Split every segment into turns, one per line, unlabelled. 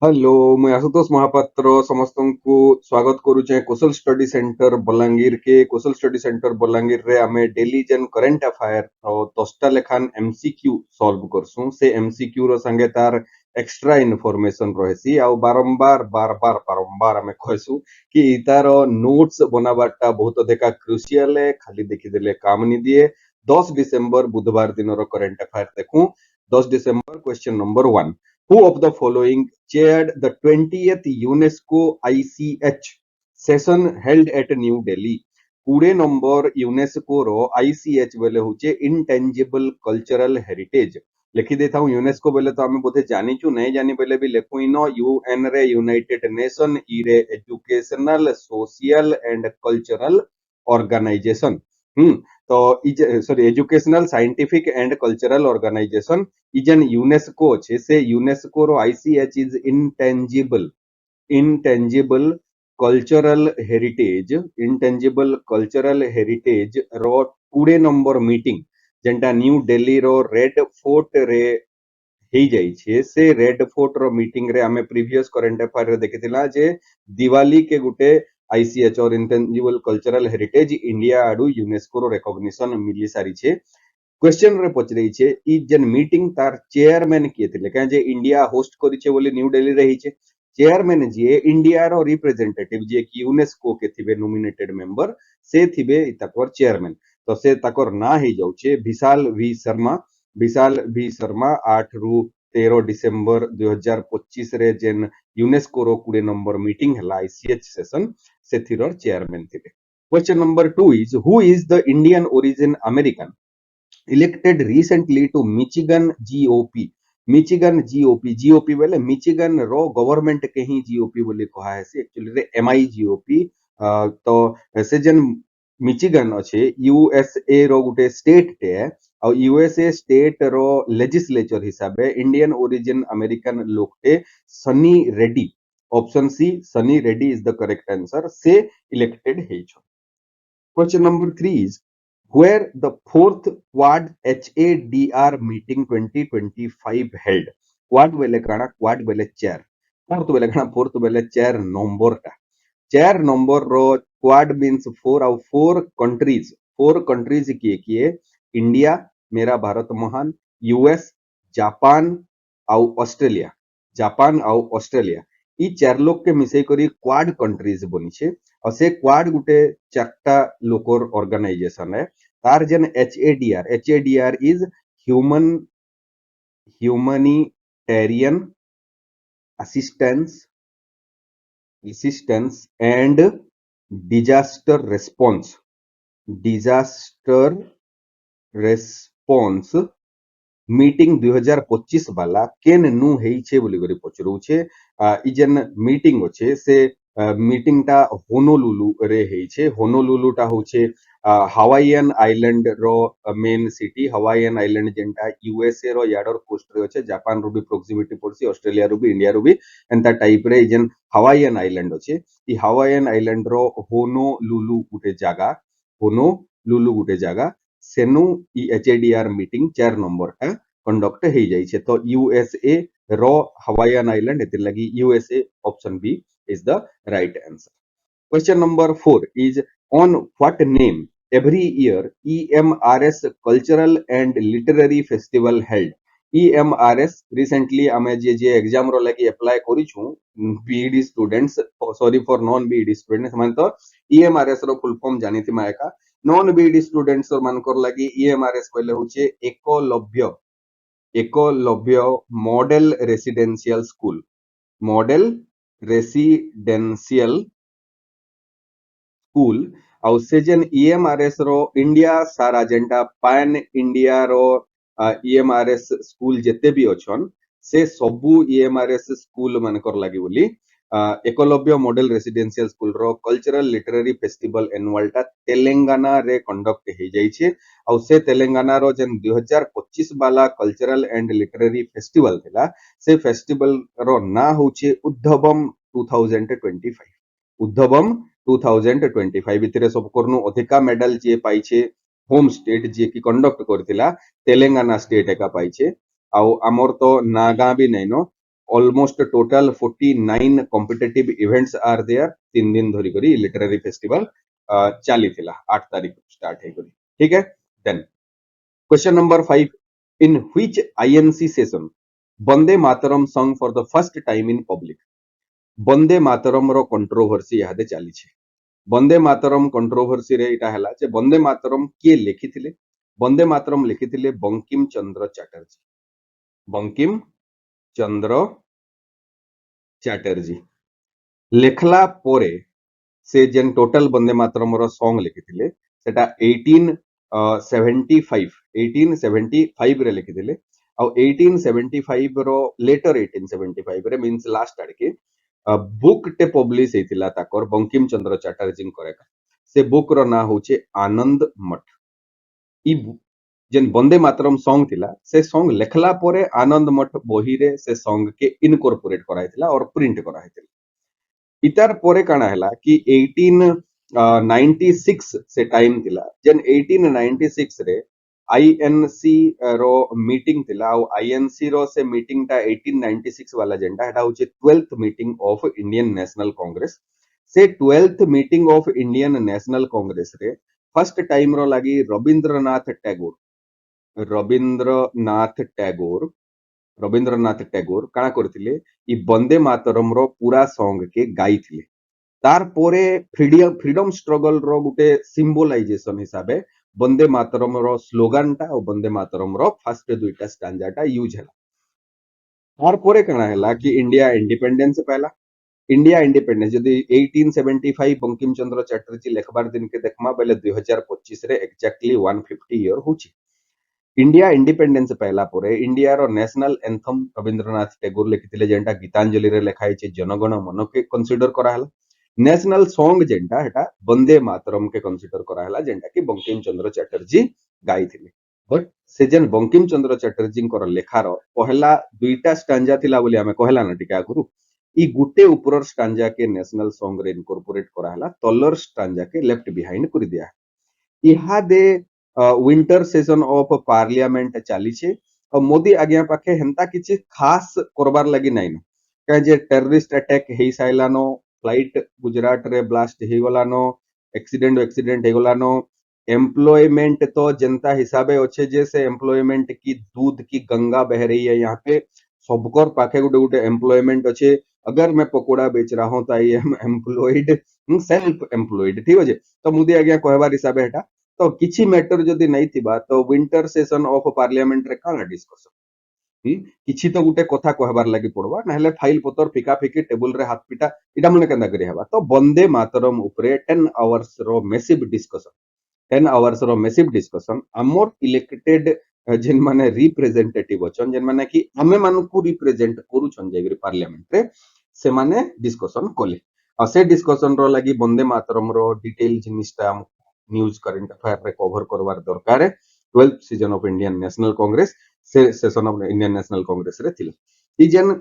Hello मैं आशुतोष महापात्र समस्त को स्वागत करुचे कौशल स्टडी सेंटर बलांगीर के कौशल स्टडी सेंटर बलांगीर रे आमे डेली जेन करंट अफेयर और 10टा लेखान एमसीक्यू सॉल्व करसु से एमसीक्यू रो संगे तार एक्स्ट्रा इन्फॉर्मेशन रहसी आ बारंबार बार बार बारंबार आमे कहसु कि इतार नोट्स बनाबाटा बहुत अधिका क्रुशियल है खाली देखि देले काम नि दिए 10 डिसेंबर बुधवार दिन रो करंट अफेयर देखु 10 December question number 1 Who of the following chaired the 20th UNESCO ICH session held at New Delhi? 20 number UNESCO रो आईसीएच बोले होचे इंटेंजिबल कल्चरल हेरिटेज लिखि देता हूं यूनेस्को बोले तो हमें बोधे जानी चु नहीं जानी बोले भी लिखु इनो यूएन रे यूनाइटेड नेशन ई रे educational social and cultural organisation तो sorry educational scientific and cultural organisation इजन यूनेस्को छे से यूनेस्को रो ICH is intangible cultural heritage रो 20 नंबर मीटिंग जेंटा न्यू दिल्ली रो रेड फोर्ट रे हेई जाई छे से रेड फोर्ट रो मीटिंग रे हमें प्रीवियस करंट अफेयर रे देखितिला जे दिवाली के गुटे आईसीएच और इंटेंजिबल कल्चरल हेरिटेज इंडिया आडू यूनेस्को रो रिकॉग्निशन मिली सारी छे क्वेश्चन रे पचरई छे ई जन मीटिंग तार चेयरमैन किए थिले काहे जे इंडिया होस्ट करी छे बोली न्यू दिल्ली रही छे चेयरमैन जी इंडिया रो रिप्रेजेंटेटिव जे कि यूनेस्को के थिबे नॉमिनेटेड मेंबर से थिबे इताकर चेयरमैन तो से ताकर ना ही जाउ छे विशाल वी शर्मा 8 रु 13 डिसेंबर 2025 रे जेन यूनेस्को रो 20 नंबर मीटिंग हला आईसीएच सेशन से थिरर चेयरमैन थिबे question number 2 is who is the Indian origin American elected recently to Michigan GOP GOP बोले मिचिगन रो गवर्नमेंट के ही GOP बोले कहा है से एक्चुअली रे MI GOP तो से जन मिचिगन अच्छे यूएसए रो गुटे स्टेट टे और यूएसए स्टेट रो लेजिस्लेचर हिसाब है इंडियन ओरिजिन अमेरिकन लोग टे Sunny Reddy option C Sunny Reddy is the correct answer से इलेक्टेड है question number 3 is where the fourth Quad HADR meeting 2025 held. Quad बोले काना Quad बोले chair. Fourth बोले काना fourth बोले chair number टा. Chair number रो Quad means four countries किए इंडिया मेरा भारत महान यूएस जापान आउ ऑस्ट्रेलिया ई चार लोग के मिसई करी क्वाड कंट्रीज बनी छे और से क्वाड गुटे चारटा लोकर ऑर्गेनाइजेशन है तार जन HADR is human humanitarian assistance and disaster response meeting 2025 वाला केन नु हेई छे बोली करी पचरू छे ई जेन मीटिंग होछे से मीटिंग टा होनोलुलु रे हेई छे होनोलुलु टा होछे हवाईयन आइलैंड रो मेन सिटी हवाईयन आइलैंड जेंटा यूएसए रो याडर कोस्ट रे होछे जापान रो भी प्रोक्सिमिटी पड़सी ऑस्ट्रेलिया रो भी इंडिया रो भी एंता टाइप रे जेन हवाईयन आइलैंड होछे ई हवाईयन आइलैंड रो होनोलुलु गुटे जागा सेनु ई एचएडीआर मीटिंग 4 नंबर टा कंडक्ट हो जाइए तो यूएसए रो हवाईयन आइलैंड एतिर लगी USA option B is the right answer question number 4 is on what name every year EMRS cultural and literary festival held EMRS recently અમે જે એક્ઝામ રો લાગી એપ્લાય કરી છું BEd students sorry for non BEd students મને તો EMRS row full form જાણીતી MICA non BEd students ମାନଙ୍କର ଲାଗି EMRS କହିଲେ ହଉଛି एकलव्य मॉडल रेसिडेंशियल स्कूल आउ से जेन ईएमआरएस रो इंडिया सारा जेंटा पैन इंडिया रो ईएमआरएस स्कूल जेते भी अछन से सबु ईएमआरएस स्कूल मानकर लागि बोली एकलव्य मॉडल रेसिडेंशियल स्कूल रो कल्चरल लिटरेरी फेस्टिवल एनुअल टा तेलंगाना रे कंडक्ट हे जाई छे और से तेलंगाना रो जन 2025 वाला कल्चरल एंड लिटरेरी फेस्टिवल थिला से फेस्टिवल रो ना होचे उद्धवम 2025 भितरे सब करनु अधिका मेडल जे पाई छे होम स्टेट जे की कंडक्ट करथिला तेलंगाना स्टेट एका पाई छे आउ हमर तो नागा भी नै नो almost total 49 competitive events are there 3 दिन धरी करी लिटरेरी फेस्टिवल चली थिला 8 तारीख स्टार्ट है करी ठीक है then question number 5 in which INC session Vande Mataram song for the first time in public Vande Mataram रो कंट्रोवर्सी यादे चली छे वंदे मातरम कंट्रोवर्सी रे इटा हला जे वंदे मातरम के लिखिथिले वंदे मातरम लिखिथिले बंकिम चंद्र चटर्जी बंकिम चंद्र चैटर्जी लेखला पोरे से जेन टोटल वंदे मातरम रो सॉन्ग लिखिथिले सेटा 1875 रे लिखिथिले और 1875 रो लेटर 1875 रे मींस लास्ट आड़के बुक टे पब्लिश हेतिला ताकर बंकिम चंद्र चैटर्जी करेका से बुक रो ना होचे आनंद मठ ई जेन वंदे मातरम सॉन्ग थिला से सॉन्ग लेखला पोरे आनंद मठ बही रे से सॉन्ग के इनकॉर्पोरेट कराइथिला और प्रिंट कराइथिला इतार पोरे काना हैला कि 1896 से टाइम थिला जेन 1896 रे आईएनसी रो मीटिंग थिला और आईएनसी रो से मीटिंग टा 1896 वाला जेंडा हेटा होचे 12th meeting of Indian National Congress से 12th meeting of Indian National Congress रे फर्स्ट टाइम रो लागी रविंद्रनाथ टैगोर काना करथिले ई वंदे मातरम रो पूरा सॉन्ग के गाइथिले तार पोरे फ्रीडम स्ट्रगल रो गुटे सिंबलाइजेशन हिसाबे वंदे मातरम रो स्लोगन टा और वंदे मातरम रो फर्स्ट दुईटा स्टांजा टा यूज हला तार पोरे काना हला कि इंडिया इंडिपेंडेंस पहला इंडिया इंडिपेंडेंस जदि 1875 बंकिम चंद्र चैटर्जी लेखबार दिन के देखमा बेले 2025 रे एक्जेक्टली 150 ईयर होची इंडिया इंडिपेंडेंस पहला पोरे इंडिया रो नेशनल एंथम रविंद्रनाथ टैगोर लिखिथिले जेंटा गीतांजलि रे लेखा हैचे जनगण मन के कंसीडर करा हला नेशनल सॉन्ग जेंटा हेटा वंदे मातरम के कंसीडर करा हला जेंटा कि बंकिम चंद्र चैटर्जी गाइथिले बट से जेन बंकिम चंद्र चैटर्जी को लेखार पहला दुईटा स्टांजा थिला बोली हमें कहला ना टिका गुरु ई गुटे ऊपर स्टांजा के नेशनल सॉन्ग रे इनकॉर्पोरेट करा हला तलर स्टांजा के लेफ्ट बिहाइंड कर दिया इहा दे विंटर सेशन ऑफ पार्लियामेंट चली छे और मोदी आज्ञा पाखे हेंता किछि खास करबार लगी नाइन कहे जे टेररिस्ट अटैक हेई साइलानो फ्लाइट गुजरात रे ब्लास्ट हे गलानो एक्सीडेंट हे गलानो एम्प्लॉयमेंट तो जनता हिसाबे अच्छे जे से एम्प्लॉयमेंट की दूध की गंगा बह रही है यहाँ पे सबकर पाखे गुटे गुटे एम्प्लॉयमेंट अच्छे अगर मैं पकोड़ा बेच रहा हूं तो I am employed self employed ठीक अच्छे तो मोदी आज्ञा कहबार हिसाबे हेटा तो किछि मैटर जदि नहीं थिबा तो विंटर सेशन ऑफ पार्लियामेंट रे काना डिस्कशन किछि तो गुटे कथा कहबार लागि पड़बा नहले फाइल पतर फिका फिकी टेबल रे हाथ पिटा इटा मने केंदा करी हबा तो वंदे मातरम उपरे 10 आवर्स रो मैसिव डिस्कशन 10 आवर्स रो मैसिव डिस्कशन आमर इलेक्टेड जेन माने रिप्रेजेंटेटिव अछन जेन माने कि आमे मानकु रिप्रेजेंट करूछन जेगरी पार्लियामेंट रे से माने डिस्कशन कोले आ से डिस्कशन रो लागि वंदे मातरम रो डिटेल जिनिसटा न्यूज करंट अफेयर रे कवर करवार दरकार है 12th season of Indian National Congress से सेशन ऑफ इंडियन नेशनल कांग्रेस रे थिला ई जेन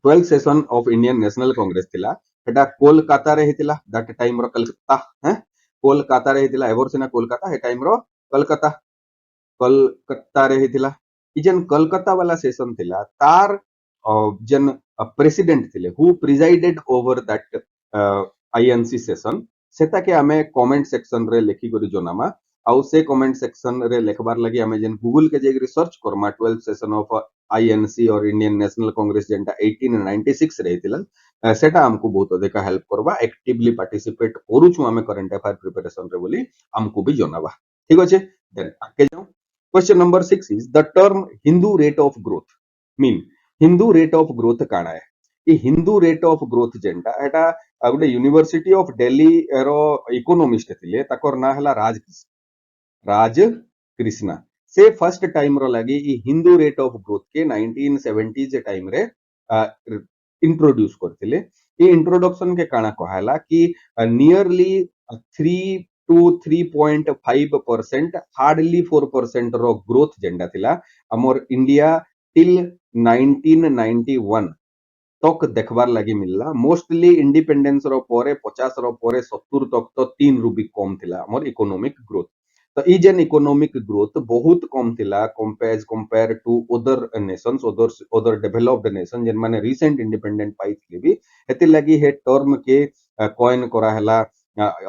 12th session of Indian National Congress थिला एटा कोलकाता रे हितिला दैट टाइम रो कलकत्ता हैं कोलकाता रे हितिला एवर सिना कोलकाता हे टाइम रो कलकत्ता रे हितिला ई जेन कलकत्ता वाला सेशन थिला तार जेन प्रेसिडेंट थिले who presided over that INC session सेटा के हमें कमेंट सेक्शन रे लिखि करी जोनामा आउ से कमेंट सेक्शन रे लिखबार लगी हमें जेन गूगल के जे रिसर्च करमा 12th सेशन ऑफ आईएनसी और इंडियन नेशनल कांग्रेस जेंटा 1896 रे हितिला सेटा हमको बहुत अधिक हेल्प करबा एक्टिवली पार्टिसिपेट करूछु हमें करंट अफेयर प्रिपरेशन रे बोली हमको भी जोनाबा ठीक अछि देन आगे जाऊ question number 6 is the term Hindu rate of growth mean Hindu rate of growth काना है ई हिंदू रेट ऑफ ग्रोथ जेंटा एटा गोटे यूनिवर्सिटी ऑफ दिल्ली रो इकोनॉमिस्ट थिले ताकर ना हला राज कृष्णा से फर्स्ट टाइम रो लगी ई हिंदू रेट ऑफ ग्रोथ के 1970 जे टाइम रे इंट्रोड्यूस करथिले ई इंट्रोडक्शन के काना कहला कि नियरली 3 to 3.5% हार्डली 4% रो ग्रोथ जेंडा थिला हमर इंडिया टिल 1991 तक देखबार लगी मिलला मोस्टली इंडिपेंडेंस रो पोरे 50 रो पोरे 70 तक तो 3 रु भी कम थिला हमर इकोनॉमिक ग्रोथ तो ई जेन इकोनॉमिक ग्रोथ बहुत कम थिला compare to other nations other developed nation जेन माने रिसेंट इंडिपेंडेंट पाइथले भी हेति लगी हे टर्म के कॉइन करा हला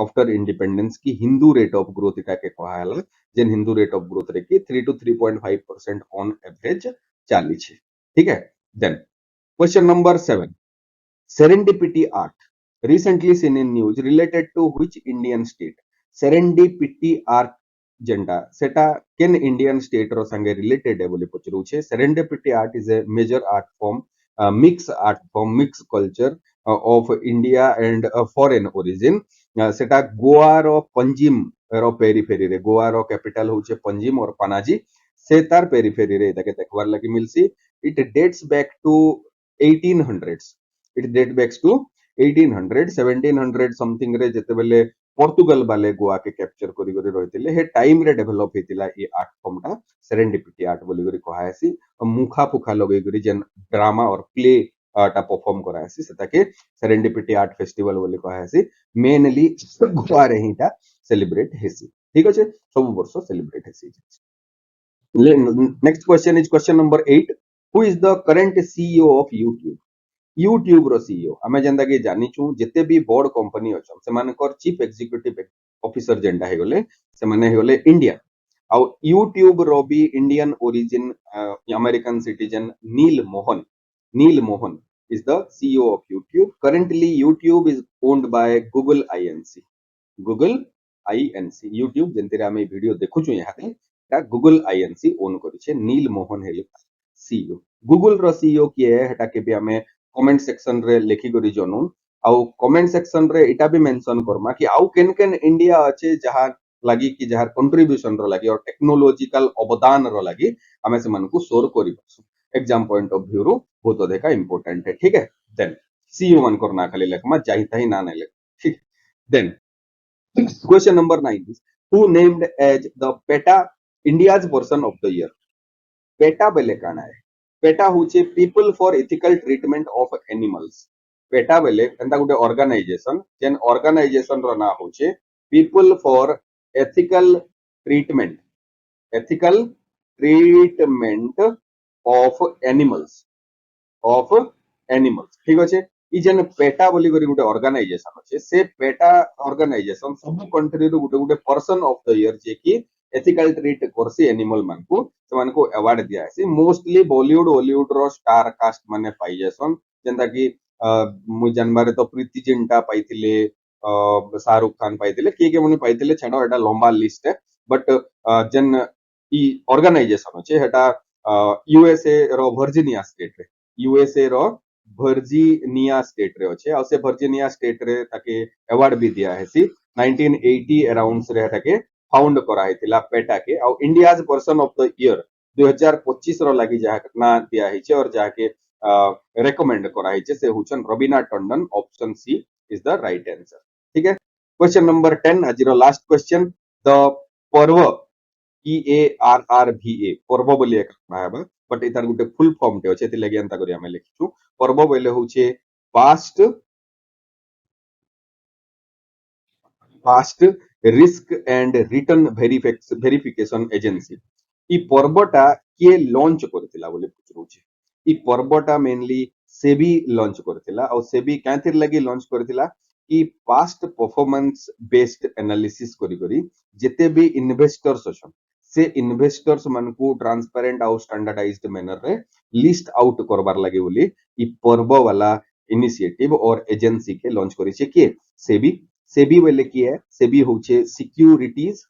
आफ्टर इंडिपेंडेंस की हिंदू रेट ऑफ ग्रोथ इटा के कहा हला जेन हिंदू रेट ऑफ ग्रोथ रे की 3 to 3.5% ऑन एवरेज चाली छे ठीक है then question number 7 serendipity art recently seen in news related to which Indian state serendipity art जेंटा सेटा केन इंडियन स्टेट रो संगे रिलेटेड है बोली पचरू छे serendipity art is a major art form mix culture of India and foreign origin सेटा गोवा रो पंजिम रो periphery रे गोवा रो capital होचे पंजिम और पनाजी से तार पेरिफेरी रे ताके देखवार लगी मिलसी it dates back to 1800s it date backs to 1800 1700 something रे जते बेले पोर्तुगल वाले गोवा के कैप्चर करी करी रहितिले हे टाइम रे डेवलप हेतिला ए आर्ट फॉर्म टा सेरेंडिपिटी आर्ट बोली करी कहायसी मुखा फुखा लगई करी जेन ड्रामा और प्ले टा परफॉर्म करायसी सेताके सेरेंडिपिटी आर्ट फेस्टिवल बोली कहायसी मेनली गोवा रे हिटा सेलिब्रेट हेसी ठीक अछि सब वर्ष सेलिब्रेट हेसी next question is question number 8 who is the current CEO of YouTube YouTube रो सीईओ हमें जेंदा के जानिचू जते भी बड़ कंपनी अछन से मानकर चीफ एग्जीक्यूटिव ऑफिसर जेंडा हे गले से माने हे गले इंडिया आ यूट्यूब रो भी Indian origin American citizen Neel Mohan is the CEO of YouTube. Currently, YouTube is owned by Google INC. Google INC. YouTube जेंतिरे आमे वीडियो देखुछु यहाँ पे ता Google INC ओन करिछे नील मोहन हेले CEO. Google रो CEO किए है हेटा के भी आमे कमेंट सेक्शन रे लेखि करी जनु आउ कमेंट सेक्शन रे इटा भी मेंशन करमा कि आउ केन केन इंडिया अछि जहा लागि कि जहार कंट्रीब्यूशन रो लागि और टेक्नोलॉजिकल अवदान रो लागि हमें से मन को शोर करी पसु एग्जाम पॉइंट ऑफ व्यू रो बहुत अधिक इंपोर्टेंट है ठीक है देन सीईओ मन करना खाली लेखमा चाहि ताहि ना नै लेख ठीक then question number 9 is who named as the PETA India's person of the year PETA बेले काना है पेटा होचे people for ethical treatment of animals PETA बेले एंता गुटे ऑर्गेनाइजेशन जेन ऑर्गेनाइजेशन रो ना होचे people for ethical treatment of animals ठीक अछि ई जेन PETA बोली करी गुटे ऑर्गेनाइजेशन अछि से पेटा ऑर्गेनाइजेशन सब country row Gute Gute person of the year जे की एथिकल ट्रीट करसी एनिमल मान को सेमान को अवार्ड दिया है मोस्टली बॉलीवुड हॉलीवुड रो स्टार कास्ट माने पाई जेसन जेंदा कि मु जानबारे तो प्रीति जिंटा पाइथिले शाहरुख खान पाइथिले के मने पाइथिले छाडो एटा लंबा लिस्ट है बट जेन ई ऑर्गेनाइजेशन अछि हेटा यूएसए रो वर्जीनिया स्टेट रे यूएसए रो वर्जीनिया स्टेट रे अछि आ से वर्जीनिया स्टेट रे ताके अवार्ड भी दिया है 1980 अराउंड रे ताके फाउंड करा हेतिला पेटा के और India's person of the year 2025 रो लागि जहा ना दिया हिचे और जाके रेकमेंड करा हिचे से हुचन Raveena Tandon option C is the right answer ठीक है क्वेश्चन नंबर 10 आज रो last question the PARRVA PARRVA पर्व बोली एक Bhabha but इतार Gute full form टे अछि एति लागि अंता करी हमें लिखिछु पर्व बोले होचे past risk and return verification agency ई पर्वटा के लॉन्च करथिला बोले पुछरुछि ई पर्वटा मेनली सेबी लॉन्च करथिला और सेबी कांतिर लागि लॉन्च करथिला कि पास्ट परफॉर्मेंस बेस्ड एनालिसिस करी करी जेते भी इन्वेस्टर्स अछन से इन्वेस्टर्स मन को ट्रांसपेरेंट और स्टैंडर्डाइज्ड मैनर रे लिस्ट आउट करबार लागि बोली ई पर्व वाला इनिशिएटिव और एजेंसी के लॉन्च करी छे के सेबी सेबी वाले की है सेबी होचे securities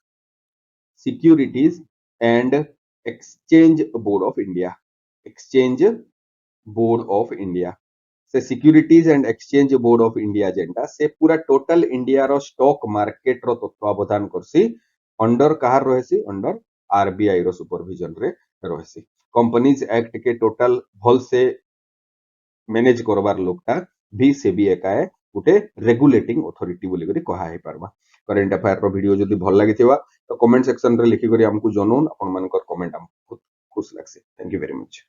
and exchange board of India से securities and exchange board of India जेंटा से पूरा टोटल इंडिया रो स्टॉक मार्केट रो तत्वावधान करसी अंडर कहार रहसी अंडर आरबीआई रो सुपरविजन रे रहसी कंपनीज एक्ट के टोटल भल से मैनेज करबार लोकटा भी सेबी एकाए गुटे रेगुलेटिंग अथॉरिटी बोली करी कहा हे परबा करंट अफेयर रो वीडियो जदी भल लागिथिबा तो कमेंट सेक्शन रे लिखि करी हमकु जनौन अपन मानकर कमेंट हमकु खुश लागसे थैंक यू वेरी मच।